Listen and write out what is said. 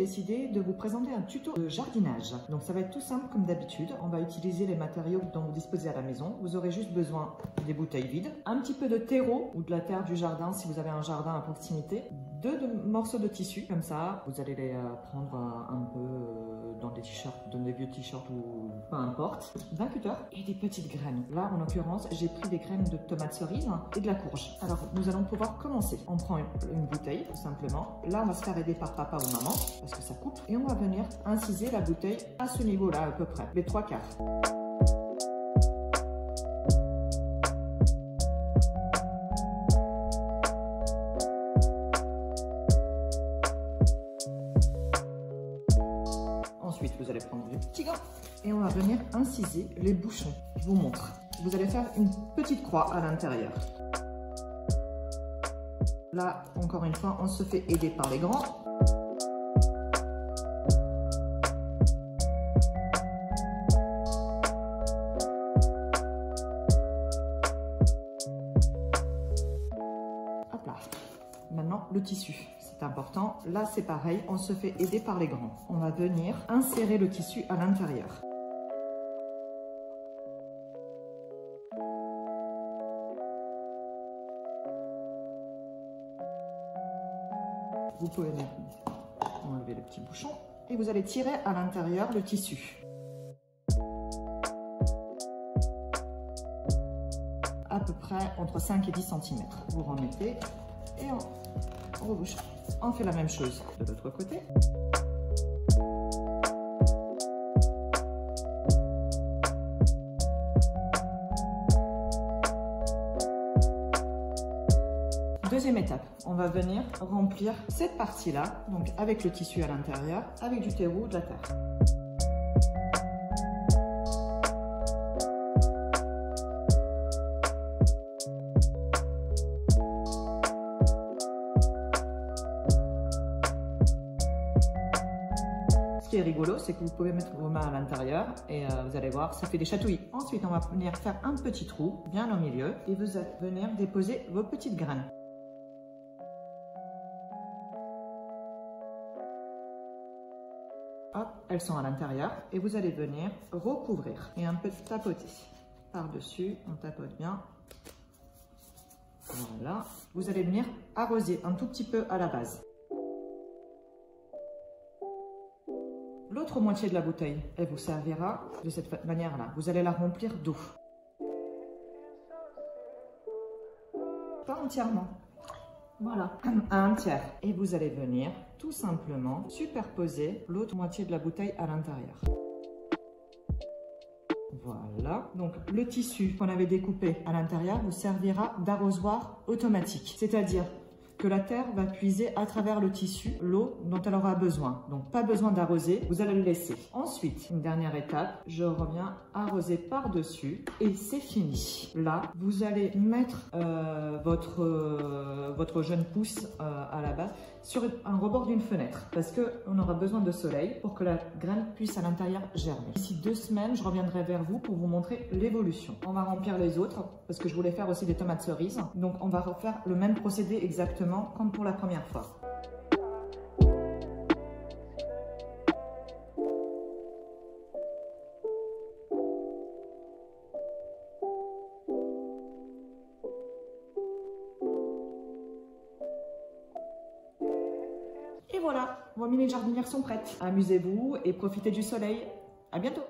décidé de vous présenter un tuto de jardinage. Donc ça va être tout simple comme d'habitude. On va utiliser les matériaux dont vous disposez à la maison. Vous aurez juste besoin des bouteilles vides, un petit peu de terreau ou de la terre du jardin si vous avez un jardin à proximité, deux morceaux de tissu, comme ça vous allez les prendre un peu dans des t-shirts, dans des vieux t-shirts ou peu importe, 20 cutters et des petites graines. Là en l'occurrence j'ai pris des graines de tomates cerises et de la courge. Alors nous allons pouvoir commencer. On prend une bouteille tout simplement. Là on va se faire aider par papa ou maman parce que ça coupe et on va venir inciser la bouteille à ce niveau là à peu près, les 3/4. Ensuite, vous allez prendre du petit gant et on va venir inciser les bouchons. Je vous montre. Vous allez faire une petite croix à l'intérieur. Là, encore une fois, on se fait aider par les grands. Hop là. Maintenant, le tissu. C'est important. Là, c'est pareil. On se fait aider par les grands. On va venir insérer le tissu à l'intérieur. Vous pouvez enlever le petit bouchon et vous allez tirer à l'intérieur le tissu. À peu près entre 5 et 10 cm. Vous remettez et on rebouche. On fait la même chose de l'autre côté. Deuxième étape, on va venir remplir cette partie-là, donc avec le tissu à l'intérieur, avec du terreau ou de la terre. Ce qui est rigolo, c'est que vous pouvez mettre vos mains à l'intérieur et vous allez voir, ça fait des chatouilles. Ensuite, on va venir faire un petit trou bien au milieu et vous allez venir déposer vos petites graines. Hop, elles sont à l'intérieur et vous allez venir recouvrir et un peu tapoter par-dessus. On tapote bien. Voilà. Vous allez venir arroser un tout petit peu à la base. L'autre moitié de la bouteille, elle vous servira de cette manière-là. Vous allez la remplir d'eau. Pas entièrement. Voilà, à un tiers. Et vous allez venir tout simplement superposer l'autre moitié de la bouteille à l'intérieur. Voilà, donc le tissu qu'on avait découpé à l'intérieur vous servira d'arrosoir automatique. C'est-à-dire que la terre va puiser à travers le tissu l'eau dont elle aura besoin. Donc pas besoin d'arroser, vous allez le laisser. Ensuite, une dernière étape, je reviens arroser par-dessus et c'est fini. Là, vous allez mettre votre jeune pousse à la base sur un rebord d'une fenêtre parce qu'on aura besoin de soleil pour que la graine puisse à l'intérieur germer. D'ici 2 semaines, je reviendrai vers vous pour vous montrer l'évolution. On va remplir les autres parce que je voulais faire aussi des tomates cerises. Donc on va refaire le même procédé exactement comme pour la première fois. Et voilà, vos mini jardinières sont prêtes. Amusez-vous et profitez du soleil. À bientôt!